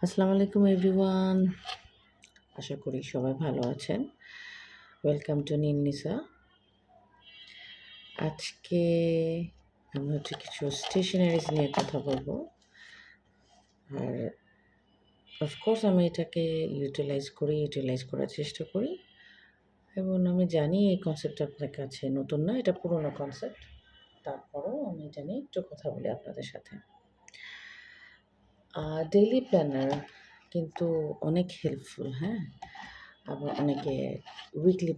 আসসালামু আলাইকুম এভরিওয়ান। আশা করি সবাই ভালো আছেন। ওয়েলকাম টু নীলনিসা। আজকে আমি কিছু স্টেশনারিজ নিয়ে কথা বলবো। আর অফকোর্স আমি এটাকে ইউটিলাইজ করার চেষ্টা করি, এবং আমি জানি এই কনসেপ্টটা আপনার কাছে নতুন না, এটা পুরোনো কনসেপ্ট। তারপরেও আমি এটা নিয়ে একটু কথা বলি আপনাদের সাথে। ডেইলি প্ল্যানার কিন্তু অনেক হেল্পফুল, হ্যাঁ। আবার অনেকে উইকলি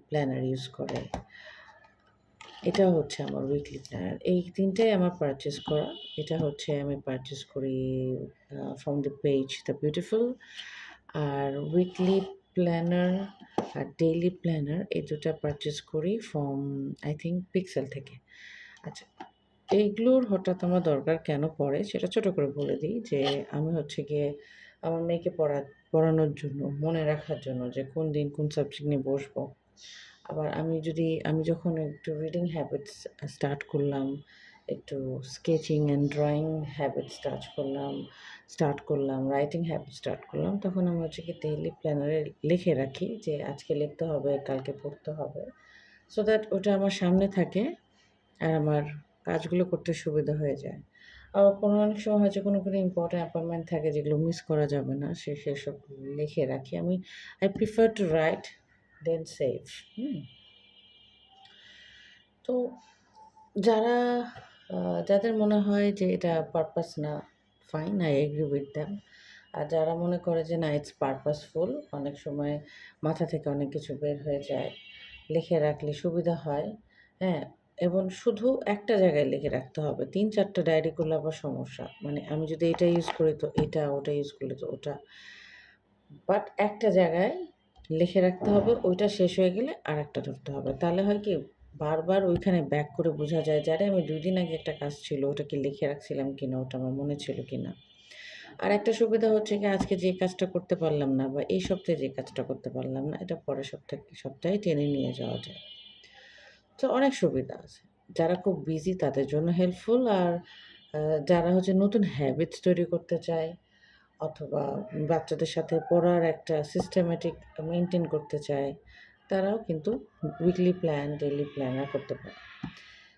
প্ল্যানার ইউজ করে। এটা হচ্ছে আমার উইকলি প্ল্যানার। এই ৩ টাই আমার পারচেজ করা। এটা হচ্ছে আমি পারচেজ করি from the page the beautiful. আর উইকলি প্ল্যানার আর ডেইলি প্ল্যানার এই ২ টা পারচেজ করি ফ্রম আই থিংক পিক্সেল থেকে। আচ্ছা, এইগুলোর হঠাৎ আমার দরকার কেন পড়ে সেটা ছোট করে বলে দিই যে আমি গিয়ে আমার মেয়েকে পড়ানোর জন্য, মনে রাখার জন্য যে কোন দিন কোন সাবজেক্ট নিয়ে বসবো। আবার আমি যখন একটু রিডিং হ্যাবিটস স্টার্ট করলাম, একটু sketching and drawing habit start করলাম, রাইটিং হ্যাবিট স্টার্ট করলাম, তখন আমি কি ডেইলি প্ল্যানারে লিখে রাখি যে আজকে লিখতে হবে, কালকে পড়তে হবে, সো দ্যাট ওটা আমার সামনে থাকে আর আমার কাজগুলো করতে সুবিধা হয়ে যায়। আবার অনেক সময় কোনো ইম্পর্টেন্ট অ্যাপয়েন্টমেন্ট থাকে যেগুলো মিস করা যাবে না, সেসব লিখে রাখি আমি। I prefer to write then save. তো যারা যাদের মনে হয় যে এটা পারপাস না, fine, I agree with them. আর যারা মনে করে যে না, ইটস পারপাসফুল, অনেক সময় মাথা থেকে অনেক কিছু বের হয়ে যায়, লিখে রাখলে সুবিধা হয়, হ্যাঁ। এবং শুধু একটা জায়গায় লিখে রাখতে হবে, ৩-৪টা ডায়েরি করলে আবার সমস্যা। মানে আমি যদি এটা ইউজ করি তো এটা, ওটা ইউজ করলে তো ওটা। বাট একটা জায়গায় লিখে রাখতে হবে, ওইটা শেষ হয়ে গেলে আরেকটা ধরতে হবে। তাহলে হয় কি, বারবার ওইখানে ব্যাক করে বোঝা যায় যে আরে আমি ২ দিন আগে একটা কাজ ছিল, ওটা কি লিখে রাখছিলাম কিনা, ওটা আমার মনে ছিল কিনা। আর একটা সুবিধা হচ্ছে কি, আজকে যে কাজটা করতে পারলাম না বা এই সপ্তাহে যে কাজটা করতে পারলাম না, এটা পরের সপ্তাহে টেনে নিয়ে যাওয়া যায়। তো অনেক সুবিধা আছে। যারা খুব বিজি তাদের জন্য হেল্পফুল। আর যারা নতুন হ্যাবিটস তৈরি করতে চায়, অথবা বাচ্চাদের সাথে পড়ার একটা সিস্টেমেটিক মেইনটেইন করতে চায়, তারাও কিন্তু উইকলি প্ল্যান, ডেইলি প্ল্যানার করতে পারে।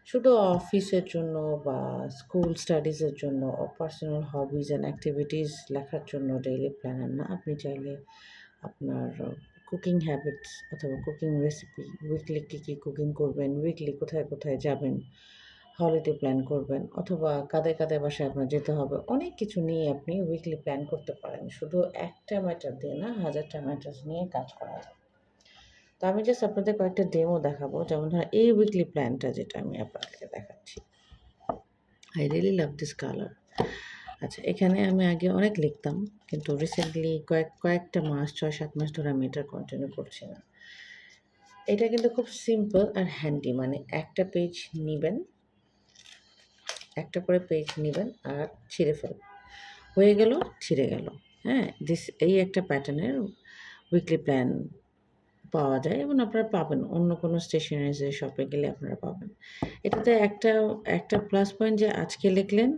শুধু অফিসের জন্য বা স্কুল স্টাডিজের জন্য, পার্সোনাল হবিজ অ্যান্ড অ্যাক্টিভিটিস লেখার জন্য ডেইলি প্ল্যানার না। আপনি চাইলে আপনার কুকিং হ্যাবিটস অথবা কুকিং রেসিপি, উইকলি কী কুকিং করবেন, উইকলি কোথায় কোথায় যাবেন, হলিডে প্ল্যান করবেন, অথবা কাদের বাসায় আপনার যেতে হবে, অনেক কিছু নিয়ে আপনি উইকলি প্ল্যান করতে পারেন। শুধু একটা ম্যাটার দিয়ে না, হাজারটা ম্যাটার্স নিয়ে কাজ করা যায়। তো আমি জাস্ট আপনাদের কয়েকটা ডেমো দেখাবো। যেমন ধরেন এই উইকলি প্ল্যানটা যেটা আমি আপনাদেরকে দেখাচ্ছি। I really love this colour. আচ্ছা, এখানে আমি আগে অনেক লিখতাম, কিন্তু রিসেন্টলি কয়েকটা মাস, ৬-৭ মাস ধরে আমি এটা কন্টিনিউ করছি না। এটা কিন্তু খুব সিম্পল আর হ্যান্ডি। মানে একটা পেজ নিবেন, একটা করে পেজ নিবেন আর ছিঁড়ে ফেলবেন। হয়ে গেল, ছিঁড়ে গেল। হ্যাঁ, এই একটা প্যাটার্নের উইকলি প্ল্যান পাওয়া যায়, এবং আপনারা পাবেন অন্য কোনো স্টেশনারি শপে গেলে আপনারা পাবেন। এটাতে একটা প্লাস পয়েন্ট যে আজকে লিখলেন,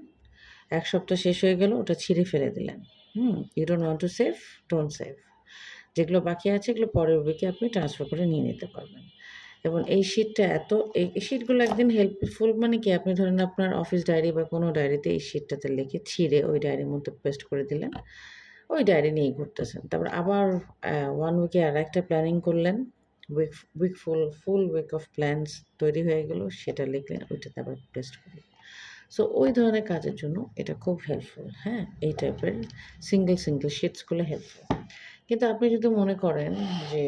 ১ সপ্তাহ শেষ হয়ে গেল, ওটা ছিঁড়ে ফেলে দিলেন। You don't want to save, don't save. যেগুলো বাকি আছে এগুলো পরের উইকে আপনি ট্রান্সফার করে নিয়ে নিতে পারবেন। এবং এই শিটটা এই শিটগুলো একদিন হেল্পফুল। মানে কি, আপনি ধরেন আপনার অফিস ডায়েরি বা কোনো ডায়েরিতে এই শিটটাতে লিখে ছিঁড়ে ওই ডায়েরির মধ্যে পেস্ট করে দিলেন, ওই ডায়েরি নিয়েই ঘুরতেছেন। তারপর আবার 1 উইকে আরেকটা প্ল্যানিং করলেন, ফুল উইক অফ প্ল্যানস তৈরি হয়ে গেল, সেটা লিখলেন, ওইটাতে আবার পেস্ট করলেন। সো ওই ধরনের কাজের জন্য এটা খুব হেল্পফুল, হ্যাঁ। এই টাইপের সিঙ্গেল শিটসগুলো হেল্পফুল। কিন্তু আপনি যদি মনে করেন যে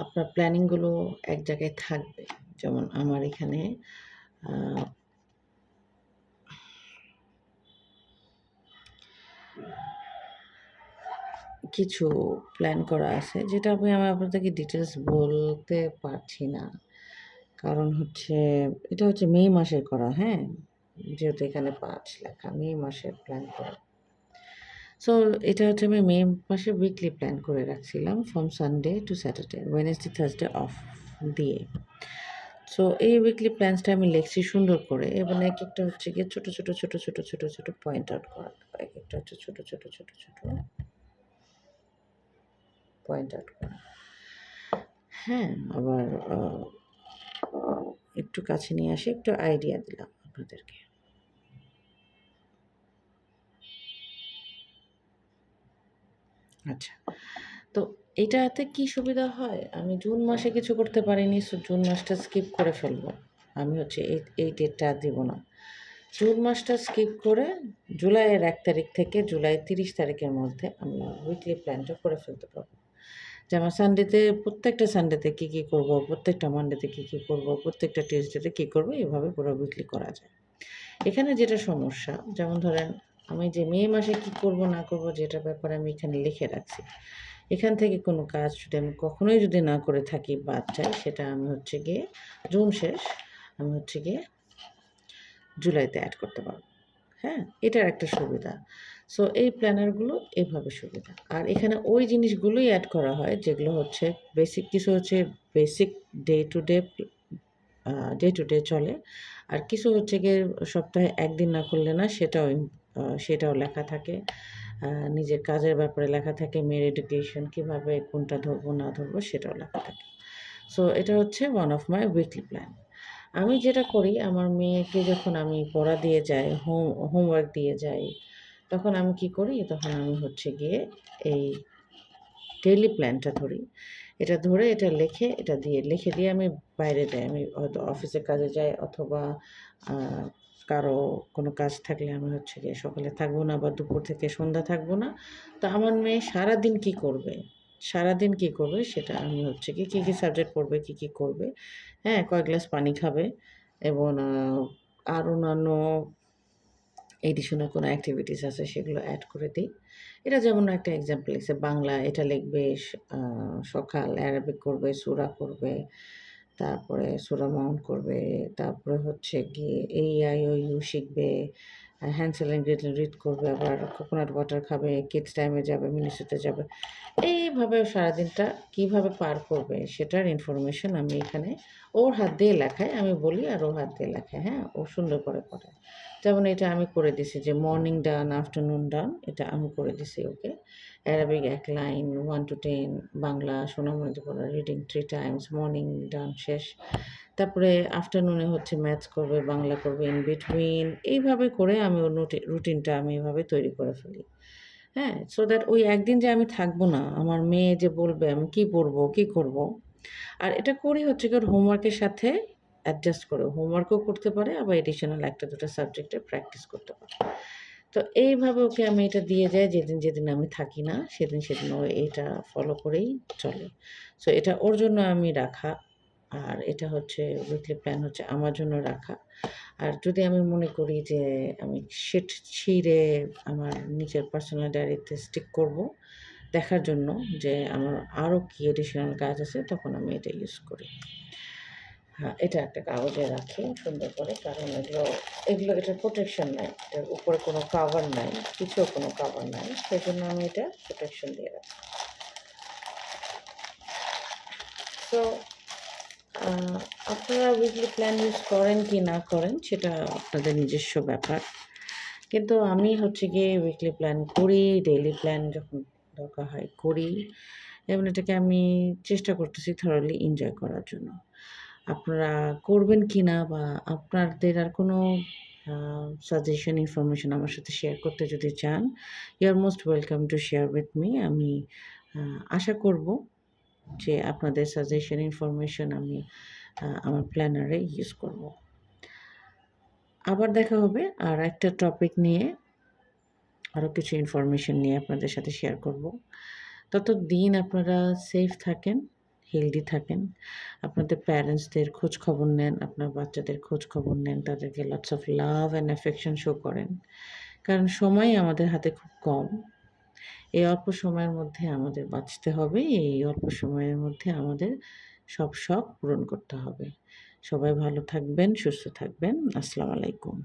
আপনার প্ল্যানিংগুলো এক জায়গায় থাকবে, যেমন আমার এখানে কিছু প্ল্যান করা আছে, যেটা আমি আপনাদেরকে ডিটেলস বলতে পারছি না। কারণ এটা মে মাসের করা, হ্যাঁ। যেহেতু এখানে ৫ লেখা, মে মাসের প্ল্যান করা। সো এটা আমি মে মাসে উইকলি প্ল্যান করে রাখছিলাম, from Sunday to Saturday, Wednesday, Thursday of দিয়ে। সো এই উইকলি প্ল্যান্সটা আমি লিখছি সুন্দর করে এবং একেকটা হচ্ছে গিয়ে ছোট পয়েন্ট আউট করা। একেকটা হচ্ছে ছোট পয়েন্ট আউট করা। হ্যাঁ, আবার একটু কাছে নিয়ে আসি, একটু আইডিয়া দিলাম আপনাদেরকে। আচ্ছা, তো এটাতে কি সুবিধা হয়? আমি জুন মাসে কিছু করতে পারিনি, সো জুন মাসটা স্কিপ করে ফেলবো। আমি হচ্ছে এই ডেটটা আর দিব না। জুন মাসটা স্কিপ করে জুলাইয়ের 1 তারিখ থেকে জুলাই 30 তারিখের মধ্যে আমি উইকলি প্ল্যানটা করে ফেলতে পারবো। যে আমার সানডেতে প্রত্যেকটা সানডেতে কী করবো, প্রত্যেকটা মানডেতে কী করবো, প্রত্যেকটা টিউসডেতে কী করবো, এভাবে পুরো উইকলি করা যায়। এখানে যেটা সমস্যা, যেমন ধরেন আমি যে মে মাসে কী করবো না করবো যেটার ব্যাপারে আমি এখানে লিখে রাখছি। এখান থেকে কোনো কাজ যদি আমি কখনোই যদি না করে থাকি, বাদ যাই, সেটা আমি হচ্ছে গিয়ে জুন শেষ আমি হচ্ছে গিয়ে জুলাইতে অ্যাড করতে পারবো। হ্যাঁ, এটার একটা সুবিধা। সো এই প্ল্যানারগুলো এভাবে সুবিধা। আর এখানে ওই জিনিসগুলোই অ্যাড করা হয় যেগুলো হচ্ছে বেসিক, কিছু হচ্ছে বেসিক ডে টু ডে চলে। আর কিছু হচ্ছে গিয়ে সপ্তাহে 1 দিন না করলে না, সেটাও লেখা থাকে। নিজের কাজের ব্যাপারে লেখা থাকে, মেয়ের এডুকেশন কীভাবে কোনটা ধরবো না ধরবো সেটাও লেখা থাকে। সো এটা হচ্ছে one of my weekly plan. আমি যেটা করি, আমার মেয়েকে যখন আমি পড়া দিয়ে যাই, হোমওয়ার্ক দিয়ে যাই, তখন আমি কি করি, তখন আমি হচ্ছে গিয়ে এই ডেইলি প্ল্যানটা ধরি। এটা ধরে এটা লিখে দিয়ে আমি বাইরে যাই। আমি হয়তো অফিসের কাজে যাই অথবা কারো কোনো কাজ থাকলে আমি হচ্ছে গিয়ে সকালে থাকবো না বা দুপুর থেকে সন্ধ্যা থাকবো না। তো আমার মেয়ে সারাদিন কী করবে, সেটা আমি হচ্ছে গিয়ে কী সাবজেক্ট পড়বে, কী করবে, হ্যাঁ, কয় গ্লাস পানি খাবে এবং আর অন্যান্য এডিশনাল কোনো অ্যাক্টিভিটিস আছে সেগুলো অ্যাড করে দিই। এটা যেমন একটা এক্সাম্পল লিখছে, বাংলা এটা লিখবে, সকাল অ্যারাবিক করবে, সূরা করবে, তারপরে সূরা মাউন্ট করবে, তারপরে হচ্ছে গিয়ে AIOU শিখবে, হ্যান্সেল অ্যান্ড গ্রেটেল রিড করবে, আবার কোকোনাট ওয়াটার খাবে, কিডস টাইমে যাবে, মিনিসোতে যাবে। এইভাবে সারাদিনটা কীভাবে পার করবে সেটার ইনফরমেশন আমি এখানে ওর হাত দিয়ে লেখাই, আমি বলি আর ওর হাত দিয়ে লেখায়, হ্যাঁ, ও সুন্দর করে করে। যেমন এটা আমি করে দিছি যে মর্নিং ডান, আফটারনুন ডান, এটা আমি করে দিছি ওকে। অ্যারাবিক 1 লাইন 1 to 10, বাংলা সোনামণিতে পড়া রিডিং 3 টাইমস, মর্নিং ডান শেষ। তারপরে আফটারনুনে হচ্ছে ম্যাথস করবে, বাংলা করবে, ইন বিটুইন, এইভাবে করে আমি ওর রুটিনটা আমি এভাবে তৈরি করে ফেলি। হ্যাঁ? সো দ্যাট ওই একদিন যে আমি থাকবো না, আমার মেয়ে যে বলবে আমি কী পড়বো, কী করবো। আর এটা করি হচ্ছে গিয়ে ওর হোমওয়ার্কের সাথে অ্যাডজাস্ট করে। হোমওয়ার্কও করতে পারে, আবার এডিশনাল 1-2 সাবজেক্টের প্র্যাকটিস করতে পারে। তো এইভাবে ওকে আমি এটা দিয়ে যাই, যেদিন আমি থাকি না সেদিন ও এটা ফলো করেই চলে। সো এটা ওর জন্য আমি রাখা। আর এটা হচ্ছে উইকলি প্ল্যান হচ্ছে আমার জন্য রাখা। আর যদি আমি মনে করি যে আমি ছিঁড়ে আমার নিজের পার্সোনাল ডায়েরিতে স্টিক করব, দেখার জন্য যে আমার আরও কি এডিশনাল কাজ আছে, তখন আমি এটা ইউজ করি। হ্যাঁ, এটা একটা কাগজে রাখি সুন্দর করে, কারণ এটার প্রোটেকশন নাই। এটার উপরে কোনো কভার নাই, পিছেও কোনো কভার নাই। সেজন্য আমি এটা প্রোটেকশন দিয়ে রাখি। সো আপনারা উইকলি প্ল্যান ইউজ করেন কি না করেন সেটা আপনাদের নিজস্ব ব্যাপার। কিন্তু আমি হচ্ছে গিয়ে উইকলি প্ল্যান করি, ডেইলি প্ল্যান যখন দরকার হয় করি এবং এটাকে আমি চেষ্টা করতেছি থরলি এনজয় করার জন্য। আপনারা করবেন কিনা বা আপনাদের আর কোনো সাজেশন, ইনফরমেশন আমার সাথে শেয়ার করতে যদি চান, you are most welcome to share with me. আমি আশা করব যে আপনাদের সাজেশন, ইনফরমেশন আমি আমার প্ল্যানারে ইউজ করব। আবার দেখা হবে আর একটা টপিক নিয়ে, আরও কিছু ইনফরমেশন নিয়ে আপনাদের সাথে শেয়ার করব। ততদিন আপনারা সেফ থাকেন, হেলদি থাকেন, আপনাদের প্যারেন্টসদের খোঁজ খবর নেন, আপনার বাচ্চাদের খোঁজ খবর নেন, তাদেরকে lots of love and affection show করেন। কারণ সময় আমাদের হাতে খুব কম। এই অল্প সময়ের মধ্যে আমাদের বাঁচতে হবে, এই অল্প সময়ের মধ্যে আমাদের সব শখ পূরণ করতে হবে। সবাই ভালো থাকবেন, সুস্থ থাকবেন। আসসালামু আলাইকুম।